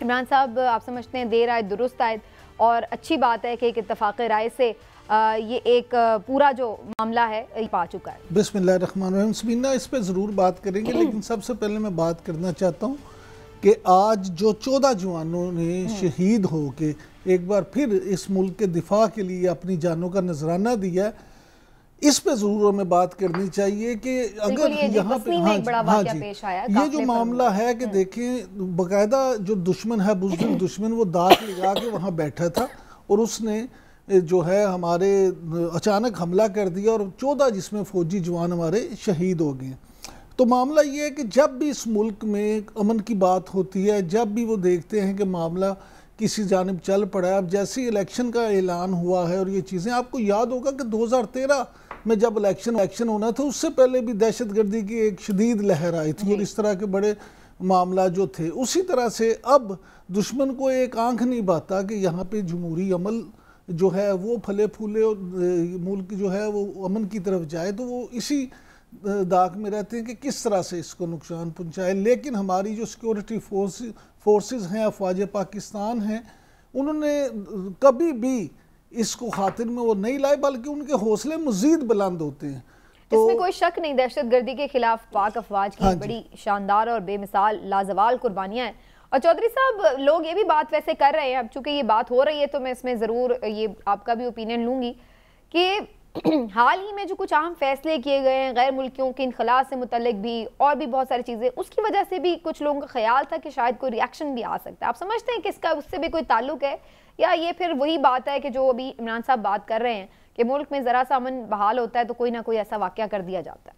इमरान साहब, आप समझते हैं देर आए दुरुस्त आए, और अच्छी बात है कि एक इत्तफाक़ राय से ये एक पूरा जो मामला है पा चुका है। बिस्मिल्लाहिर्रहमानिर्रहीम। समीना, इस पर ज़रूर बात करेंगे, लेकिन सबसे पहले मैं बात करना चाहता हूँ कि आज जो 14 जवानों ने शहीद हो के एक बार फिर इस मुल्क के दिफा के लिए अपनी जानों का नजराना दिया, इस पे जरूर हमें बात करनी चाहिए कि अगर यहाँ पे ये जो मामला है कि देखें, बाकायदा जो दुश्मन है, बुज़दिल दुश्मन, वो दांत लगा के वहाँ बैठा था और उसने जो है हमारे अचानक हमला कर दिया और 14 जिसमें फौजी जवान हमारे शहीद हो गए। तो मामला ये है कि जब भी इस मुल्क में अमन की बात होती है, जब भी वो देखते हैं कि मामला किसी जानिब चल पड़ा है, अब जैसे इलेक्शन का ऐलान हुआ है और ये चीज़ें, आपको याद होगा कि 2013 में जब इलेक्शन होना था, उससे पहले भी दहशतगर्दी की एक शदीद लहर आई थी और इस तरह के बड़े मामला जो थे। उसी तरह से अब दुश्मन को एक आंख नहीं बाता कि यहाँ पे जमहूरी अमल जो है वो फले फूले और मुल्क जो है वो अमन की तरफ जाए, तो वो इसी दाग में रहते हैं कि किस तरह से इसको नुकसान पहुँचाए। लेकिन हमारी जो सिक्योरिटी फोर्सेस हैं, अफवाज पाकिस्तान हैं, उन्होंने कभी भी इसको खातिर में वो नहीं लाए, बल्कि उनके हौसले मजीद बुलंद होते हैं। तो इसमें कोई शक नहीं, दहशतगर्दी के खिलाफ पाक अफवाज की बड़ी शानदार और बेमिसाल लाजवाल कुर्बानियां हैं। और चौधरी साहब, लोग ये भी बात वैसे कर रहे हैं, अब चूंकि ये बात हो रही है तो मैं इसमें ज़रूर ये आपका भी ओपिनियन लूँगी कि हाल ही में जो कुछ अहम फैसले किए गए हैं गैर मुल्कियों के इनखला से मुतल्लिक भी, और भी बहुत सारी चीज़ें, उसकी वजह से भी कुछ लोगों का ख्याल था कि शायद कोई रिएक्शन भी आ सकता है। आप समझते हैं कि इसका उससे भी कोई ताल्लुक है, या ये फिर वही बात है कि जो अभी इमरान साहब बात कर रहे हैं कि मुल्क में ज़रा सा अमन बहाल होता है तो कोई ना कोई ऐसा वाक़या कर दिया जाता है?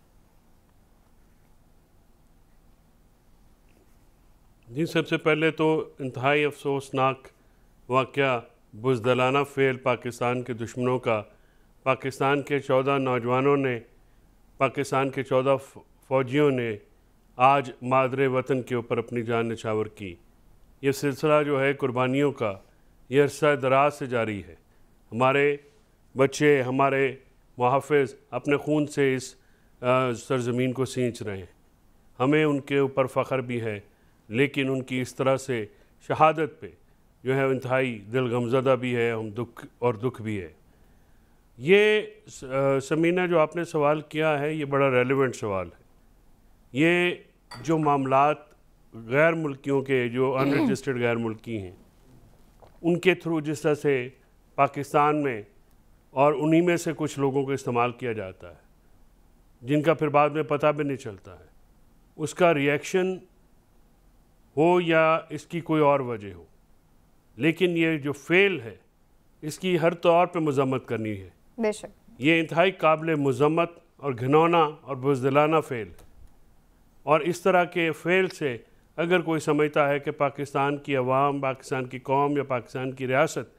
जी, सबसे पहले तो इंतहाई अफसोसनाक वाक़या, बुज़दिलाना फ़ेल पाकिस्तान के दुश्मनों का। पाकिस्तान के 14 नौजवानों ने, पाकिस्तान के 14 फ़ौजियों ने आज मादरे वतन के ऊपर अपनी जान निछावर की। ये सिलसिला जो है कुर्बानियों का, ये अरसा दराज से जारी है। हमारे बच्चे, हमारे मुहाफ़िज़ अपने खून से इस सरज़मीन को सींच रहे हैं। हमें उनके ऊपर फ़ख्र भी है, लेकिन उनकी इस तरह से शहादत पे जो है इंतहाई दिल गमज़दा भी है, हम दुख भी है। ये समीना, जो आपने सवाल किया है, ये बड़ा रेलेवेंट सवाल है। ये जो मामलात गैर मुल्कियों के, जो अनरजिस्टर्ड गैर मुल्की हैं, उनके थ्रू जिस तरह से पाकिस्तान में और उन्हीं में से कुछ लोगों को इस्तेमाल किया जाता है, जिनका फिर बाद में पता भी नहीं चलता है, उसका रिएक्शन हो या इसकी कोई और वजह हो, लेकिन ये जो फेल है इसकी हर तौर पे मज़म्मत करनी है। बेशक ये इंतहाई काबिल मज़म्मत और घिनौना और बुज़दिलाना फ़ेल, और इस तरह के फ़ेल से अगर कोई समझता है कि पाकिस्तान की अवाम, पाकिस्तान की कौम या पाकिस्तान की रियासत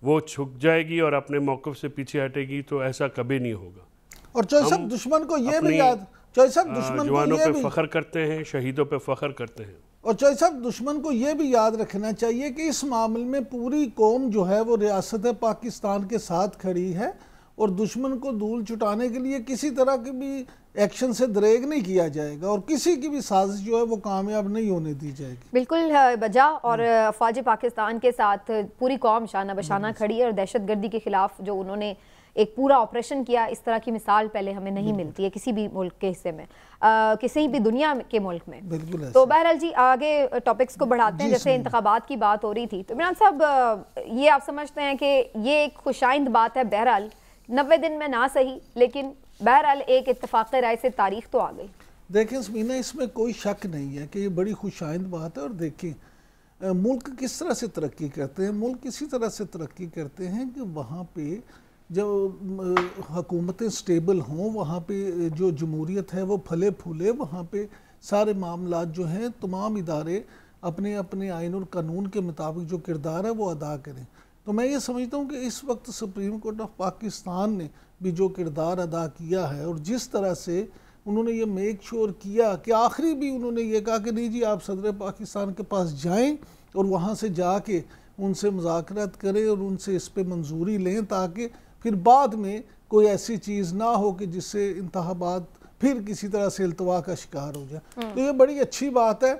वो झुक जाएगी और अपने मौक़िफ़ से पीछे हटेगी, तो ऐसा कभी नहीं होगा। और सब दुश्मन को ये भी याद, जवानों पे फ़ख्र करते हैं, शहीदों पे फ़ख्र करते हैं। और चौधरी साहब, दुश्मन को ये भी याद रखना चाहिए कि इस मामले में पूरी कौम जो है वो रियासत पाकिस्तान के साथ खड़ी है, और दुश्मन को धूल छुटाने के लिए किसी तरह के भी एक्शन से दरेग नहीं किया जाएगा, और किसी की भी साजिश जो है वो कामयाब नहीं होने दी जाएगी। बिल्कुल बजा, और अफवाज पाकिस्तान के साथ पूरी कौम शाना बशाना खड़ी है, और दहशतगर्दी के खिलाफ जो उन्होंने एक पूरा ऑपरेशन किया, इस तरह की मिसाल पहले हमें नहीं मिलती है किसी भी मुल्क के हिस्से में, किसी भी दुनिया के मुल्क में। तो बहरहाल जी, आगे टॉपिक्स को बढ़ाते हैं। जैसे इंतखाबात की बात हो रही थी, तो इमरान साहब, ये आप समझते हैं कि ये एक खुशाइंद बात है? बहरहाल 90 दिन में ना सही, लेकिन बहरहाल एक इत्तफाक़ राय से तारीख तो आ गई। देखें समीना, इसमें कोई शक नहीं है कि ये बड़ी खुशाइंद बात है। और देखें मुल्क किस तरह से तरक्की करते हैं, मुल्क इसी तरह से तरक्की करते हैं कि वहाँ पे जब हुकूमतें स्टेबल हों, वहाँ पे जो जमहूरियत है वो फले फूले, वहाँ पे सारे मामलात जो हैं, तमाम इदारे अपने अपने आइन और कानून के मुताबिक जो किरदार है वो अदा करें। तो मैं ये समझता हूँ कि इस वक्त सुप्रीम कोर्ट ऑफ पाकिस्तान ने भी जो किरदार अदा किया है, और जिस तरह से उन्होंने ये मेक श्योर किया कि आखिरी भी उन्होंने ये कहा कि नहीं जी, आप सदर पाकिस्तान के पास जाएं और वहाँ से जाके उनसे मुज़ाकरात करें और उनसे इस पर मंजूरी लें, ताकि फिर बाद में कोई ऐसी चीज़ ना हो कि जिससे इंतखाबात फिर किसी तरह से इल्तवा का शिकार हो जाए। तो ये बड़ी अच्छी बात है।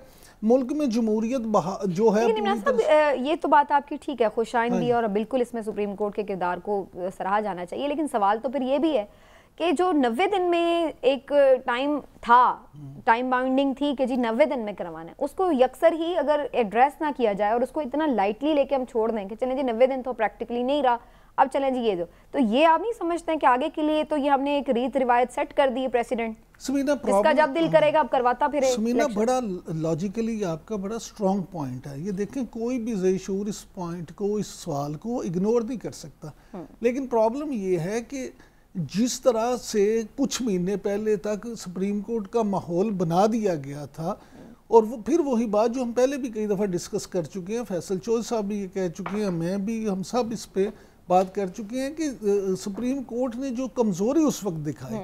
मुल्क में जमहूरियत जो है। लेकिन इमरान साहब ये तो बात आपकी ठीक है, खुशाइंदी और बिल्कुल इसमें सुप्रीम कोर्ट के किरदार को सराहा जाना चाहिए, लेकिन सवाल तो फिर ये भी है कि जो 90 दिन में एक टाइम था, टाइम बाउंडिंग थी कि जी 90 दिन में करवाना है, उसको यकसर ही अगर एड्रेस ना किया जाए और उसको इतना लाइटली लेके हम छोड़ दें कि चलें जी 90 दिन तो प्रैक्टिकली नहीं रहा, अब चलें जी ये जो, तो ये आप नहीं समझते हैं कि आगे के लिए तो ये हमने एक रीत रिवायत सेट कर दी है प्रेसिडेंट, जिसका जब दिल करेगा अब करवाता फिर। समीना, बड़ा लॉजिकली आपका बड़ा स्ट्रॉन्ग पॉइंट है ये। देखें, कोई भी ज़ेशूर इस पॉइंट को, इस सवाल को इग्नोर नहीं कर सकता, लेकिन प्रॉब्लम ये है कि जिस तरह से कुछ महीने पहले तक सुप्रीम कोर्ट का माहौल बना दिया गया था, और वो फिर वही बात जो हम पहले भी कई दफ़ा डिस्कस कर चुके हैं, फैसल चौधरी साहब भी ये कह चुके हैं, मैं भी, हम सब इस पे बात कर चुके हैं कि सुप्रीम कोर्ट ने जो कमज़ोरी उस वक्त दिखाई,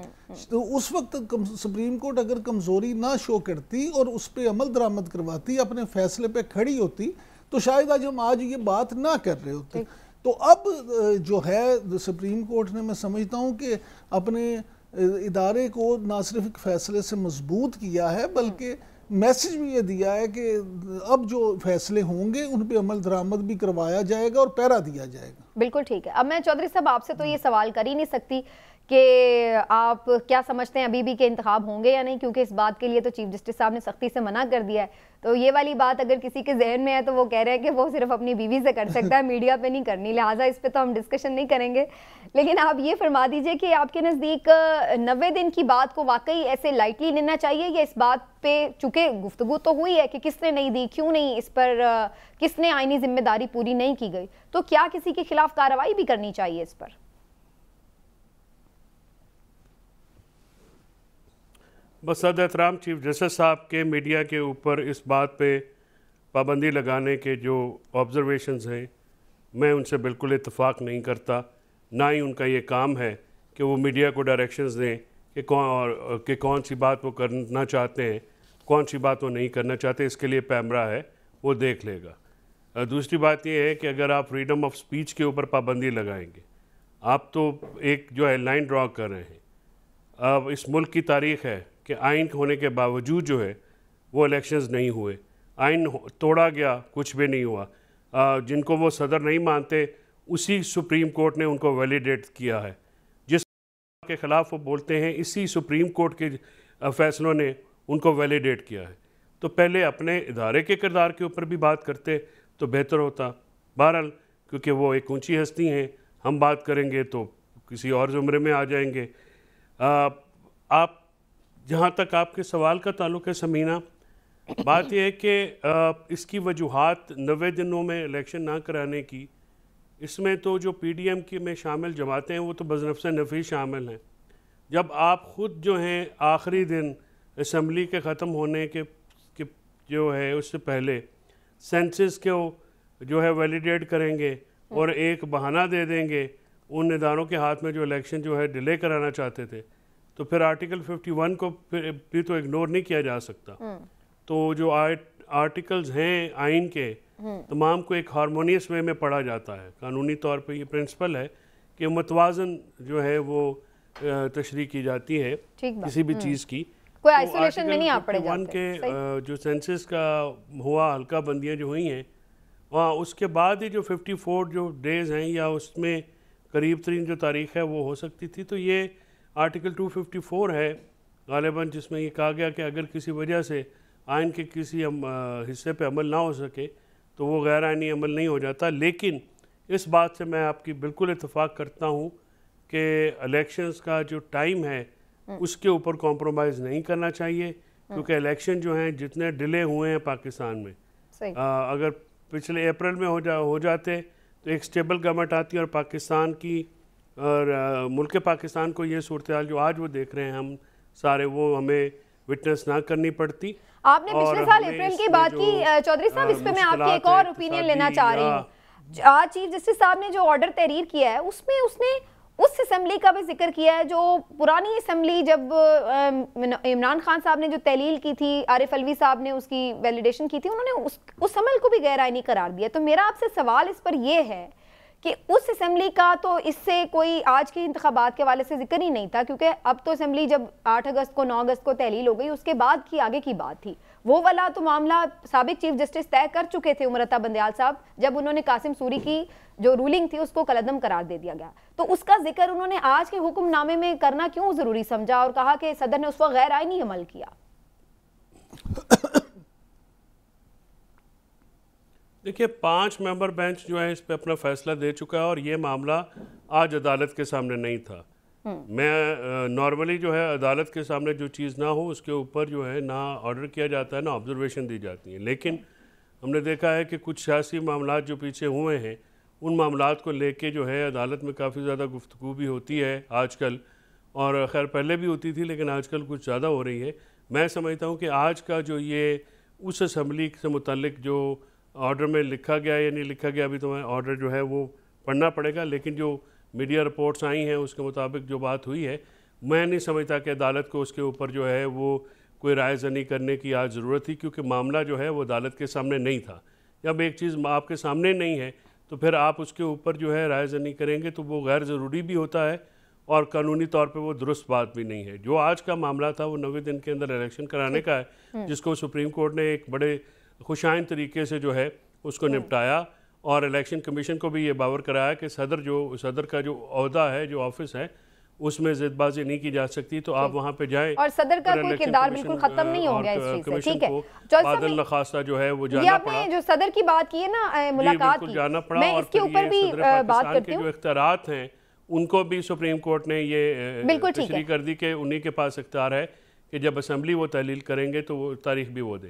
तो उस वक्त सुप्रीम कोर्ट अगर कमज़ोरी ना शो करती और उस पर अमल दरामद करवाती, अपने फैसले पे खड़ी होती, तो शायद आज हम ये बात ना कर रहे होते। तो अब जो है सुप्रीम कोर्ट ने, मैं समझता हूँ कि अपने इदारे को ना सिर्फ एक फैसले से मजबूत किया है, बल्कि मैसेज भी ये दिया है कि अब जो फैसले होंगे उन पे अमल दरामद भी करवाया जाएगा और पैरा दिया जाएगा। बिल्कुल ठीक है। अब मैं चौधरी साहब आपसे तो ये सवाल कर ही नहीं सकती कि आप क्या समझते हैं अभी भी के इंतखाब होंगे या नहीं, क्योंकि इस बात के लिए तो चीफ जस्टिस साहब ने सख्ती से मना कर दिया है। तो ये वाली बात अगर किसी के जहन में है तो वो कह रहे हैं कि वो सिर्फ अपनी बीवी से कर सकता है, मीडिया पे नहीं करनी, लिहाजा इस पे तो हम डिस्कशन नहीं करेंगे। लेकिन आप ये फरमा दीजिए कि आपके नज़दीक 90 दिन की बात को वाकई ऐसे लाइटली लेना चाहिए, या इस बात पे चूंकि गुफ्तगू तो हुई है कि किसने नहीं दी, क्यों नहीं, इस पर किसने आईनी जिम्मेदारी पूरी नहीं की गई, तो क्या किसी के खिलाफ कार्रवाई भी करनी चाहिए इस पर? बस सद एहतराम चीफ जस्टिस साहब के मीडिया के ऊपर इस बात पे पाबंदी लगाने के जो ऑब्जर्वेशंस हैं, मैं उनसे बिल्कुल इत्तेफाक नहीं करता। ना ही उनका ये काम है कि वो मीडिया को डायरेक्शंस दें कि कौन सी बात वो करना चाहते हैं, कौन सी बात वो नहीं करना चाहते। इसके लिए पैमरा है, वो देख लेगा। दूसरी बात ये है कि अगर आप फ्रीडम ऑफ स्पीच के ऊपर पाबंदी लगाएंगे, आप तो एक जो है लाइन ड्रॉ कर रहे हैं। अब इस मुल्क की तारीख है कि आइन होने के बावजूद जो है वो इलेक्शंस नहीं हुए, आइन तोड़ा गया, कुछ भी नहीं हुआ। जिनको वो सदर नहीं मानते, उसी सुप्रीम कोर्ट ने उनको वैलिडेट किया है। जिस के ख़िलाफ़ वो बोलते हैं, इसी सुप्रीम कोर्ट के फैसलों ने उनको वैलिडेट किया है। तो पहले अपने इदारे के किरदार के ऊपर भी बात करते तो बेहतर होता। बहरहाल, क्योंकि वो एक ऊंची हस्ती हैं, हम बात करेंगे तो किसी और ज़ुमरे में आ जाएंगे। आप जहाँ तक आपके सवाल का ताल्लुक़ है समीना, बात यह है कि इसकी वजूहात 90 दिनों में इलेक्शन ना कराने की, इसमें तो जो PDM की में शामिल जमातें हैं वो तो बज़नफ़्स नफ़ी शामिल हैं। जब आप ख़ुद जो हैं आखिरी दिन असम्बली के ख़त्म होने के जो है उससे पहले सेंसस को जो है वैलिडेट करेंगे और एक बहाना दे देंगे उन इदारों के हाथ में जो इलेक्शन जो है डिले कराना चाहते थे, तो फिर आर्टिकल 51 को भी तो इग्नोर नहीं किया जा सकता। तो जो आर्टिकल्स हैं आइन के, तमाम को एक हारमोनियस वे में पढ़ा जाता है। कानूनी तौर पे ये प्रिंसिपल है कि मुतवाज़न जो है वो तशरीह की जाती है किसी भी चीज़ की। कोई आइसोलेशन में नहीं आ पड़े जाते। के जो सेंसस का हुआ, हल्का बंदियाँ जो हुई हैं, वहाँ उसके बाद ही जो 54 जो डेज़ हैं या उसमें करीब तरीन जो तारीख़ है वो हो सकती थी। तो ये आर्टिकल 254 है गालिबन, जिसमें ये कहा गया कि अगर किसी वजह से आइन के किसी हिस्से पे अमल ना हो सके तो वो गैर आइनी अमल नहीं हो जाता। लेकिन इस बात से मैं आपकी बिल्कुल इत्तेफाक करता हूँ कि इलेक्शंस का जो टाइम है उसके ऊपर कॉम्प्रोमाइज़ नहीं करना चाहिए, क्योंकि इलेक्शन जो हैं जितने डिले हुए हैं पाकिस्तान में, अगर पिछले अप्रैल में हो जाते तो एक स्टेबल गवर्नमेंट आती और पाकिस्तान की और मुल्क पाकिस्तान को ये सूरत हाल जो आज वो देख रहे हैं हम सारे, वो हमें विटनेस ना करनी पड़ती। आपने पिछले साल अप्रैल की बात की चौधरी साहब, इस पे मैं आपकी एक और ओपिनियन लेना चाह रही हूँ। आज चीफ जस्टिस साहब ने जो ऑर्डर तहरीर किया है उसमें उसने उस असेंबली का भी जिक्र किया है जो पुरानी असेंबली, जब इमरान खान साहब ने जो तहलील की थी, आरिफ अलवी साहब ने उसकी वैलिडेशन की थी, उन्होंने उस अमल को भी गैर आइनी करार दिया। तो मेरा आपसे सवाल इस पर यह है कि उस असेंबली का तो इससे कोई आज के इंतखाबात के हवाले से जिक्र ही नहीं था, क्योंकि अब तो असेंबली जब 8 अगस्त को 9 अगस्त को तहलील हो गई, उसके बाद की आगे की बात थी। वो वाला तो मामला साबिक चीफ जस्टिस तय कर चुके थे उमर अता बंदयाल साहब, जब उन्होंने कासिम सूरी की जो रूलिंग थी उसको कलअदम करार दे दिया गया। तो उसका जिक्र उन्होंने आज के हुक्मनामे में करना क्यों जरूरी समझा और कहा कि सदर ने उस वक्त गैर आईनी अमल किया? देखिए, 5 मेंबर बेंच जो है इस पे अपना फैसला दे चुका है और ये मामला आज अदालत के सामने नहीं था। मैं नॉर्मली जो है अदालत के सामने जो चीज़ ना हो उसके ऊपर जो है ना ऑर्डर किया जाता है ना ऑब्जर्वेशन दी जाती है, लेकिन हमने देखा है कि कुछ सियासी मामलात जो पीछे हुए हैं उन मामलात को लेके जो है अदालत में काफ़ी ज़्यादा गुफ्तगू भी होती है आजकल, और खैर पहले भी होती थी लेकिन आजकल कुछ ज़्यादा हो रही है। मैं समझता हूँ कि आज का जो ये उस असम्बली से मुतालिक जो ऑर्डर में लिखा गया या नहीं लिखा गया, अभी तो मैं ऑर्डर जो है वो पढ़ना पड़ेगा, लेकिन जो मीडिया रिपोर्ट्स आई हैं उसके मुताबिक जो बात हुई है, मैं नहीं समझता कि अदालत को उसके ऊपर जो है वो कोई राय ज़नी करने की आज ज़रूरत थी, क्योंकि मामला जो है वो अदालत के सामने नहीं था। जब एक चीज़ आपके सामने नहीं है तो फिर आप उसके ऊपर जो है राय ज़नी करेंगे तो वो गैर ज़रूरी भी होता है और कानूनी तौर पे वो दुरुस्त बात भी नहीं है। जो आज का मामला था वो 90 दिन के अंदर इलेक्शन कराने का है, जिसको सुप्रीम कोर्ट ने एक बड़े खुशाइन तरीके से जो है उसको निपटाया, और इलेक्शन कमीशन को भी ये बावर कराया कि सदर का जो ओहदा है, जो ऑफिस है, उसमें जिदबाजी नहीं की जा सकती, तो आप वहाँ पे जाएं। और सदर का कोई किरदार बिल्कुल खत्म नहीं हो गया इस चीज से। ठीक है, बादल नखास्ता जो है वो जाना पड़ा। जो सदर की बात की है ना, मुलाकात की, जाना पड़ा, मैं इसके ऊपर भी बात करती हूँ। जो इख्तियारात हैं उनको भी सुप्रीम कोर्ट ने ये तशरीह कर दी कि उन्हीं के पास इख्तियार है कि जब असेंबली वो तहलील करेंगे तो वो तारीख भी वो देगी।